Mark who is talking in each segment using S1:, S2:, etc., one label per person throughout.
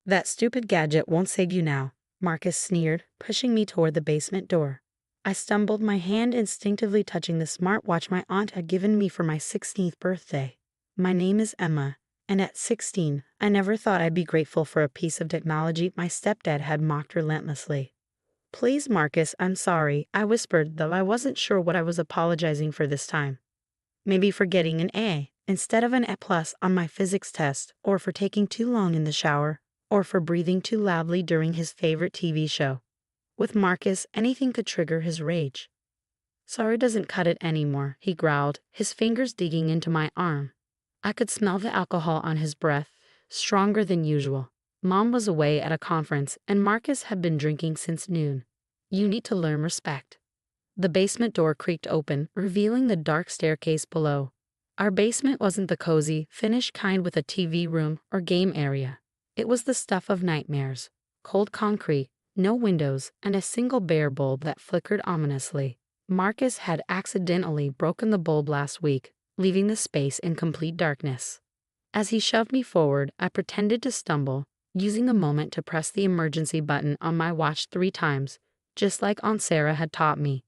S1: That stupid gadget won't save you now, Marcus sneered, pushing me toward the basement door. I stumbled, my hand instinctively touching the smartwatch my aunt had given me for my 16th birthday. My name is Emma, and at 16, I never thought I'd be grateful for a piece of technology my stepdad had mocked relentlessly. Please, Marcus, I'm sorry, I whispered, though I wasn't sure what I was apologizing for this time. Maybe for getting an A instead of an A+ on my physics test, or for taking too long in the shower, or for breathing too loudly during his favorite TV show. With Marcus, anything could trigger his rage. Sorry doesn't cut it anymore, he growled, his fingers digging into my arm. I could smell the alcohol on his breath, stronger than usual. Mom was away at a conference, and Marcus had been drinking since noon. You need to learn respect. The basement door creaked open, revealing the dark staircase below. Our basement wasn't the cozy, finished kind with a TV room or game area. It was the stuff of nightmares. Cold concrete, no windows, and a single bare bulb that flickered ominously. Marcus had accidentally broken the bulb last week, leaving the space in complete darkness. As he shoved me forward, I pretended to stumble, using the moment to press the emergency button on my watch 3 times, just like Aunt Sarah had taught me.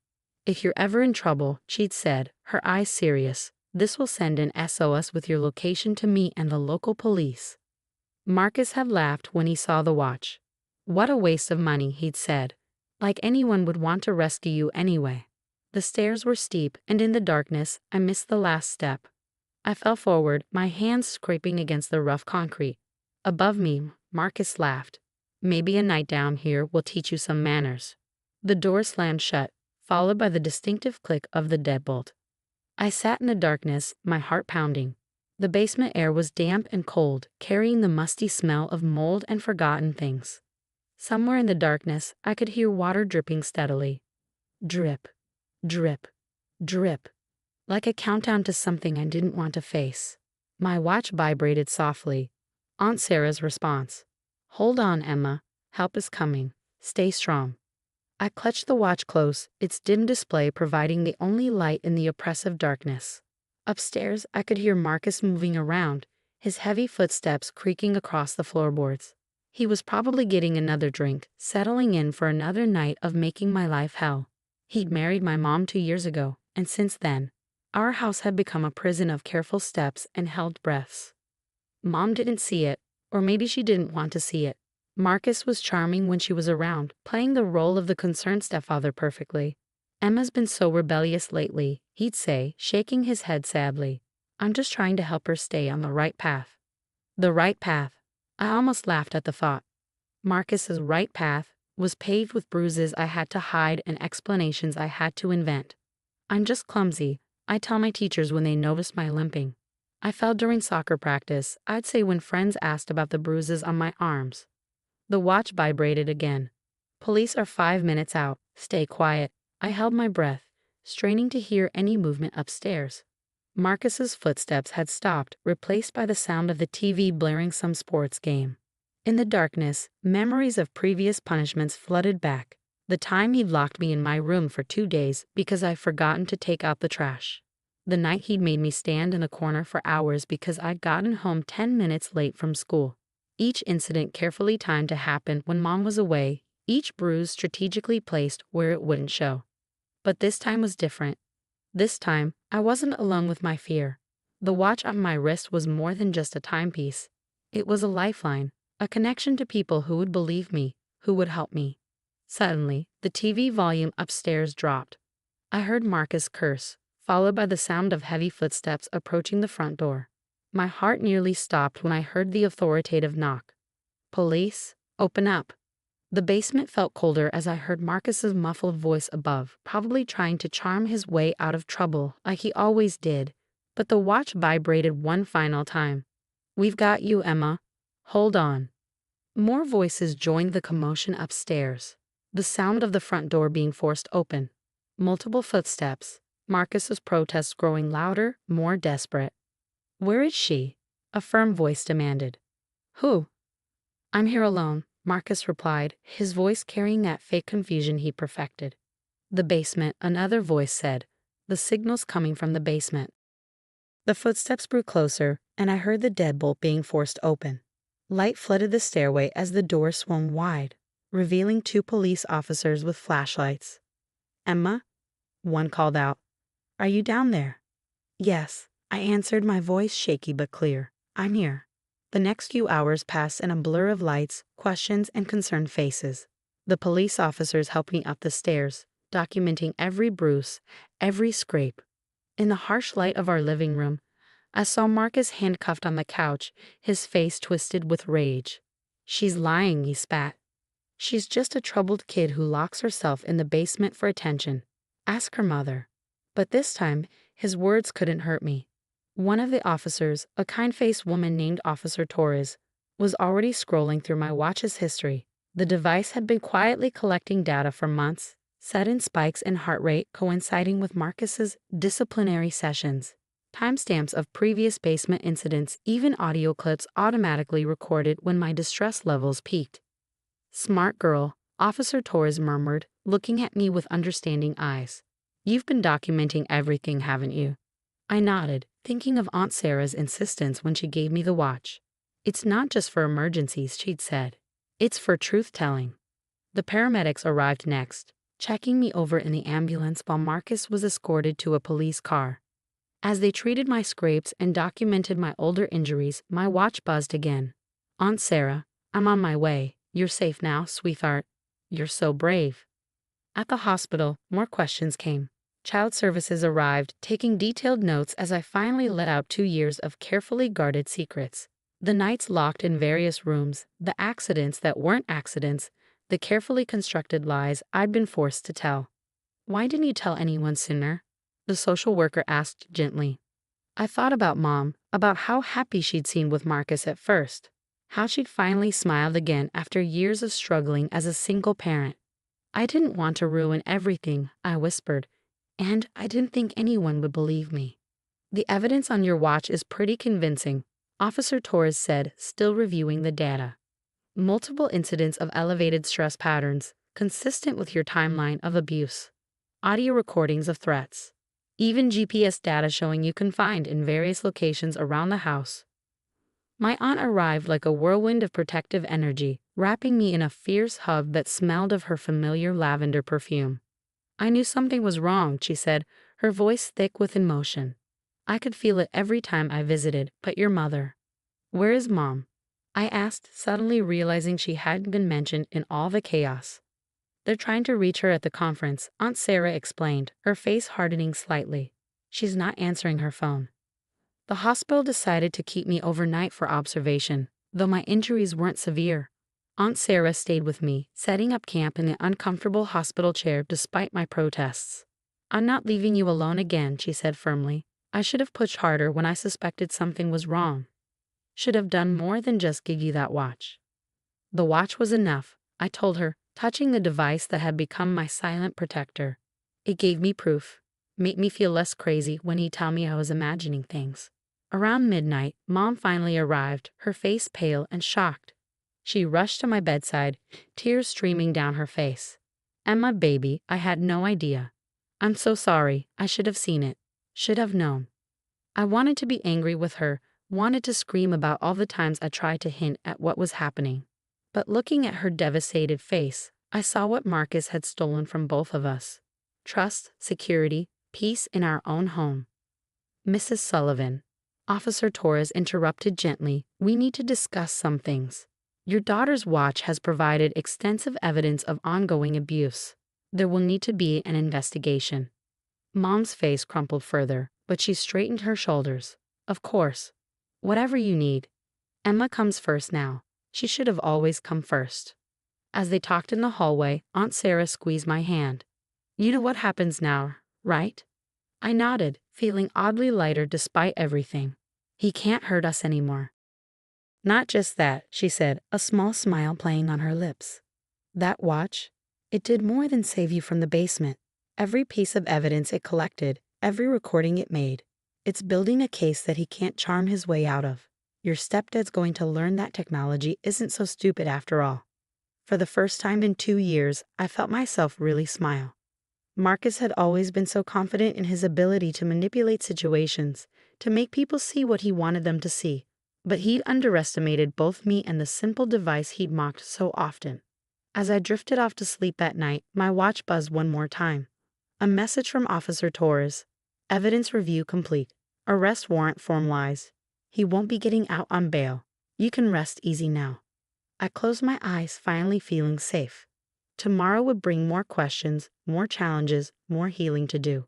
S1: If you're ever in trouble, she'd said, her eyes serious, this will send an SOS with your location to me and the local police. Marcus had laughed when he saw the watch. What a waste of money, he'd said. Like anyone would want to rescue you anyway. The stairs were steep, and in the darkness, I missed the last step. I fell forward, my hands scraping against the rough concrete. Above me, Marcus laughed. Maybe a night down here will teach you some manners. The door slammed shut, followed by the distinctive click of the deadbolt. I sat in the darkness, my heart pounding. The basement air was damp and cold, carrying the musty smell of mold and forgotten things. Somewhere in the darkness, I could hear water dripping steadily. Drip, drip, drip. Like a countdown to something I didn't want to face. My watch vibrated softly. Aunt Sarah's response. Hold on, Emma. Help is coming. Stay strong. I clutched the watch close, its dim display providing the only light in the oppressive darkness. Upstairs, I could hear Marcus moving around, his heavy footsteps creaking across the floorboards. He was probably getting another drink, settling in for another night of making my life hell. He'd married my mom 2 years ago, and since then, our house had become a prison of careful steps and held breaths. Mom didn't see it, or maybe she didn't want to see it. Marcus was charming when she was around, playing the role of the concerned stepfather perfectly. Emma's been so rebellious lately, he'd say, shaking his head sadly. I'm just trying to help her stay on the right path. The right path. I almost laughed at the thought. Marcus's right path was paved with bruises I had to hide and explanations I had to invent. I'm just clumsy, I tell my teachers when they notice my limping. I fell during soccer practice, I'd say when friends asked about the bruises on my arms. The watch vibrated again. Police are 5 minutes out. Stay quiet. I held my breath, straining to hear any movement upstairs. Marcus's footsteps had stopped, replaced by the sound of the TV blaring some sports game. In the darkness, memories of previous punishments flooded back. The time he'd locked me in my room for 2 days because I'd forgotten to take out the trash. The night he'd made me stand in a corner for hours because I'd gotten home 10 minutes late from school. Each incident carefully timed to happen when Mom was away, each bruise strategically placed where it wouldn't show. But this time was different. This time, I wasn't alone with my fear. The watch on my wrist was more than just a timepiece. It was a lifeline, a connection to people who would believe me, who would help me. Suddenly, the TV volume upstairs dropped. I heard Marcus curse, followed by the sound of heavy footsteps approaching the front door. My heart nearly stopped when I heard the authoritative knock. Police, open up. The basement felt colder as I heard Marcus's muffled voice above, probably trying to charm his way out of trouble like he always did, but the watch vibrated one final time. We've got you, Emma. Hold on. More voices joined the commotion upstairs. The sound of the front door being forced open. Multiple footsteps. Marcus's protests growing louder, more desperate. Where is she? A firm voice demanded. Who? I'm here alone, Marcus replied, his voice carrying that fake confusion he perfected. The basement, another voice said. The signal's coming from the basement. The footsteps grew closer, and I heard the deadbolt being forced open. Light flooded the stairway as the door swung wide, revealing 2 police officers with flashlights. "Emma?" one called out. "Are you down there?" "Yes," I answered, my voice shaky but clear. "I'm here." The next few hours passed in a blur of lights, questions, and concerned faces. The police officers helped me up the stairs, documenting every bruise, every scrape. In the harsh light of our living room, I saw Marcus handcuffed on the couch, his face twisted with rage. "She's lying," he spat. "She's just a troubled kid who locks herself in the basement for attention. Ask her mother." But this time, his words couldn't hurt me. One of the officers, a kind-faced woman named Officer Torres, was already scrolling through my watch's history. The device had been quietly collecting data for months, sudden spikes in heart rate coinciding with Marcus's disciplinary sessions, timestamps of previous basement incidents, even audio clips automatically recorded when my distress levels peaked. "Smart girl," Officer Torres murmured, looking at me with understanding eyes. "You've been documenting everything, haven't you?" I nodded, thinking of Aunt Sarah's insistence when she gave me the watch. "It's not just for emergencies," she'd said. "It's for truth-telling." The paramedics arrived next, checking me over in the ambulance while Marcus was escorted to a police car. As they treated my scrapes and documented my older injuries, my watch buzzed again. "Aunt Sarah, I'm on my way. You're safe now, sweetheart." "You're so brave." At the hospital, more questions came. Child services arrived, taking detailed notes as I finally let out 2 years of carefully guarded secrets. The nights locked in various rooms, the accidents that weren't accidents, the carefully constructed lies I'd been forced to tell. "Why didn't you tell anyone sooner?" the social worker asked gently. I thought about Mom, about how happy she'd seemed with Marcus at first, how she'd finally smiled again after years of struggling as a single parent. "I didn't want to ruin everything," I whispered, "and I didn't think anyone would believe me." "The evidence on your watch is pretty convincing," Officer Torres said, still reviewing the data. "Multiple incidents of elevated stress patterns, consistent with your timeline of abuse. Audio recordings of threats. Even GPS data showing you confined in various locations around the house." My aunt arrived like a whirlwind of protective energy, wrapping me in a fierce hug that smelled of her familiar lavender perfume. "I knew something was wrong," she said, her voice thick with emotion. "I could feel it every time I visited, but your mother." "Where is Mom?" I asked, suddenly realizing she hadn't been mentioned in all the chaos. "They're trying to reach her at the conference," Aunt Sarah explained, her face hardening slightly. "She's not answering her phone." The hospital decided to keep me overnight for observation, though my injuries weren't severe. Aunt Sarah stayed with me, setting up camp in the uncomfortable hospital chair despite my protests. "I'm not leaving you alone again," she said firmly. "I should have pushed harder when I suspected something was wrong. Should have done more than just give you that watch." The watch was enough, I told her, touching the device that had become my silent protector. It gave me proof, made me feel less crazy when he'd tell me I was imagining things. Around midnight, Mom finally arrived, her face pale and shocked. She rushed to my bedside, tears streaming down her face. "Emma, baby, I had no idea. I'm so sorry. I should have seen it. Should have known." I wanted to be angry with her, wanted to scream about all the times I tried to hint at what was happening. But looking at her devastated face, I saw what Marcus had stolen from both of us. Trust, security, peace in our own home. "Mrs. Sullivan," Officer Torres interrupted gently, "we need to discuss some things. Your daughter's watch has provided extensive evidence of ongoing abuse. There will need to be an investigation." Mom's face crumpled further, but she straightened her shoulders. "Of course. Whatever you need. Emma comes first now. She should have always come first." As they talked in the hallway, Aunt Sarah squeezed my hand. "You know what happens now, right?" I nodded, feeling oddly lighter despite everything. "He can't hurt us anymore." "Not just that," she said, a small smile playing on her lips. "That watch, it did more than save you from the basement. Every piece of evidence it collected, every recording it made, it's building a case that he can't charm his way out of. Your stepdad's going to learn that technology isn't so stupid after all." For the first time in 2 years, I felt myself really smile. Marcus had always been so confident in his ability to manipulate situations, to make people see what he wanted them to see. But he'd underestimated both me and the simple device he'd mocked so often. As I drifted off to sleep that night, my watch buzzed one more time. A message from Officer Torres. Evidence review complete. Arrest warrant formalized. He won't be getting out on bail. You can rest easy now. I closed my eyes, finally feeling safe. Tomorrow would bring more questions, more challenges, more healing to do.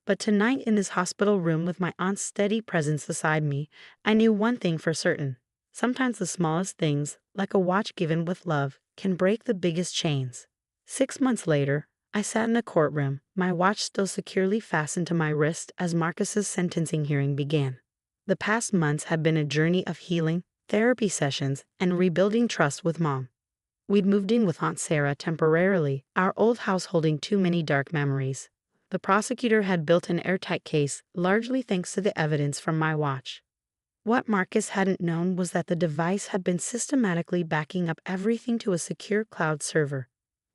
S1: But tonight in this hospital room with my aunt's steady presence beside me, I knew one thing for certain. Sometimes the smallest things, like a watch given with love, can break the biggest chains. 6 months later, I sat in a courtroom, my watch still securely fastened to my wrist as Marcus's sentencing hearing began. The past months had been a journey of healing, therapy sessions, and rebuilding trust with Mom. We'd moved in with Aunt Sarah temporarily, our old house holding too many dark memories. The prosecutor had built an airtight case, largely thanks to the evidence from my watch. What Marcus hadn't known was that the device had been systematically backing up everything to a secure cloud server.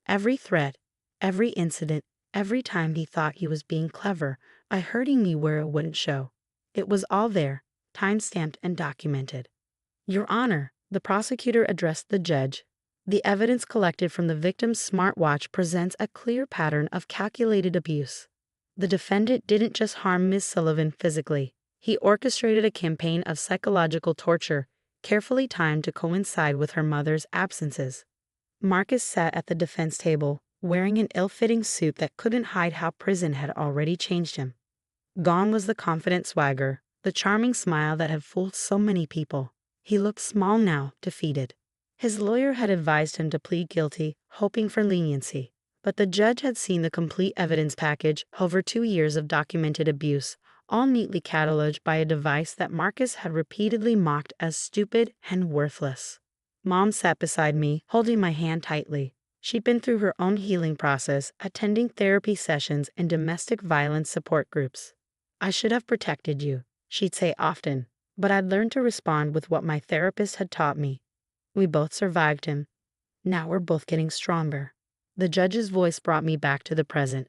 S1: Every threat, every incident, every time he thought he was being clever, by hurting me where it wouldn't show. It was all there, time-stamped and documented. Your Honor, the prosecutor addressed the judge. The evidence collected from the victim's smartwatch presents a clear pattern of calculated abuse. The defendant didn't just harm Ms. Sullivan physically. He orchestrated a campaign of psychological torture, carefully timed to coincide with her mother's absences. Marcus sat at the defense table, wearing an ill-fitting suit that couldn't hide how prison had already changed him. Gone was the confident swagger, the charming smile that had fooled so many people. He looked small now, defeated. His lawyer had advised him to plead guilty, hoping for leniency. But the judge had seen the complete evidence package, over 2 years of documented abuse, all neatly cataloged by a device that Marcus had repeatedly mocked as stupid and worthless. Mom sat beside me, holding my hand tightly. She'd been through her own healing process, attending therapy sessions and domestic violence support groups. I should have protected you, she'd say often, but I'd learned to respond with what my therapist had taught me. We both survived him. Now we're both getting stronger. The judge's voice brought me back to the present.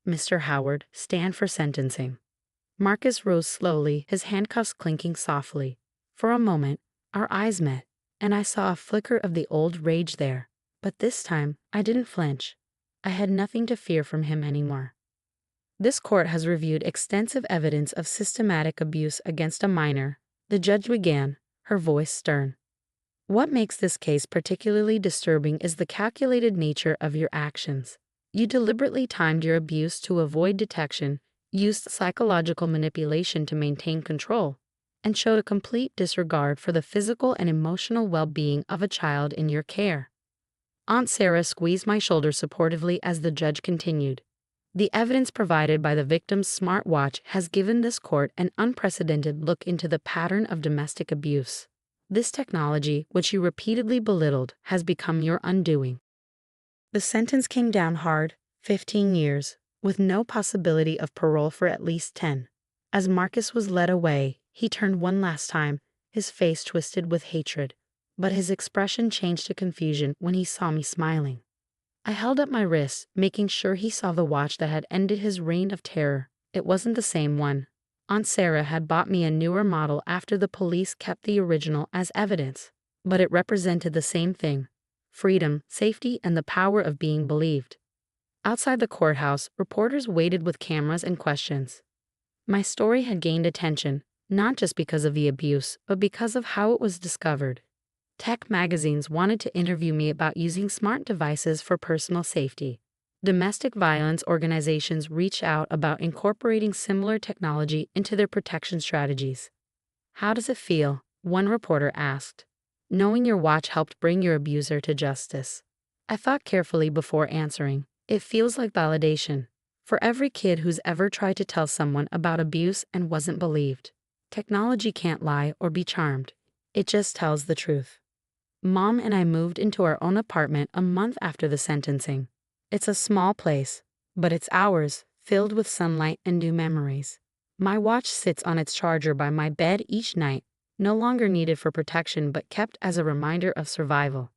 S1: Mr. Howard, stand for sentencing. Marcus rose slowly, his handcuffs clinking softly. For a moment, our eyes met, and I saw a flicker of the old rage there. But this time, I didn't flinch. I had nothing to fear from him anymore. This court has reviewed extensive evidence of systematic abuse against a minor. The judge began, her voice stern. What makes this case particularly disturbing is the calculated nature of your actions. You deliberately timed your abuse to avoid detection, used psychological manipulation to maintain control, and showed a complete disregard for the physical and emotional well-being of a child in your care. Aunt Sarah squeezed my shoulder supportively as the judge continued. The evidence provided by the victim's smartwatch has given this court an unprecedented look into the pattern of domestic abuse. This technology, which you repeatedly belittled, has become your undoing. The sentence came down hard, 15 years, with no possibility of parole for at least 10. As Marcus was led away, he turned one last time, his face twisted with hatred. But his expression changed to confusion when he saw me smiling. I held up my wrist, making sure he saw the watch that had ended his reign of terror. It wasn't the same one. Aunt Sarah had bought me a newer model after the police kept the original as evidence, but it represented the same thing: freedom, safety, and the power of being believed. Outside the courthouse, reporters waited with cameras and questions. My story had gained attention, not just because of the abuse, but because of how it was discovered. Tech magazines wanted to interview me about using smart devices for personal safety. Domestic violence organizations reached out about incorporating similar technology into their protection strategies. How does it feel? One reporter asked. Knowing your watch helped bring your abuser to justice. I thought carefully before answering. It feels like validation. For every kid who's ever tried to tell someone about abuse and wasn't believed. Technology can't lie or be charmed. It just tells the truth. Mom and I moved into our own apartment a month after the sentencing. It's a small place, but it's ours, filled with sunlight and new memories. My watch sits on its charger by my bed each night, no longer needed for protection but kept as a reminder of survival.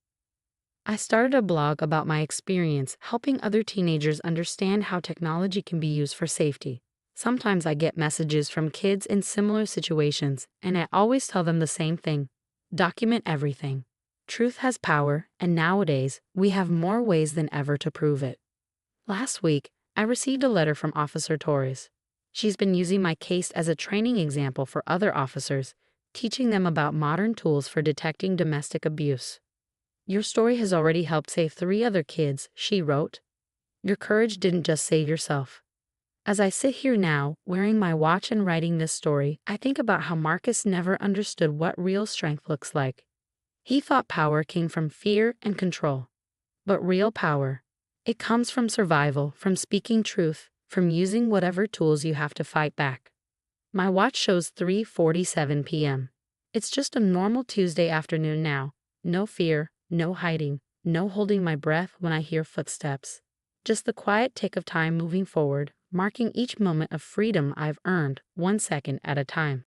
S1: I started a blog about my experience helping other teenagers understand how technology can be used for safety. Sometimes I get messages from kids in similar situations, and I always tell them the same thing: document everything. Truth has power, and nowadays, we have more ways than ever to prove it. Last week, I received a letter from Officer Torres. She's been using my case as a training example for other officers, teaching them about modern tools for detecting domestic abuse. Your story has already helped save 3 other kids, she wrote. Your courage didn't just save yourself. As I sit here now, wearing my watch and writing this story, I think about how Marcus never understood what real strength looks like. He thought power came from fear and control. But real power, it comes from survival, from speaking truth, from using whatever tools you have to fight back. My watch shows 3:47 p.m. It's just a normal Tuesday afternoon now. No fear, no hiding, no holding my breath when I hear footsteps. Just the quiet tick of time moving forward, marking each moment of freedom I've earned, 1 second at a time.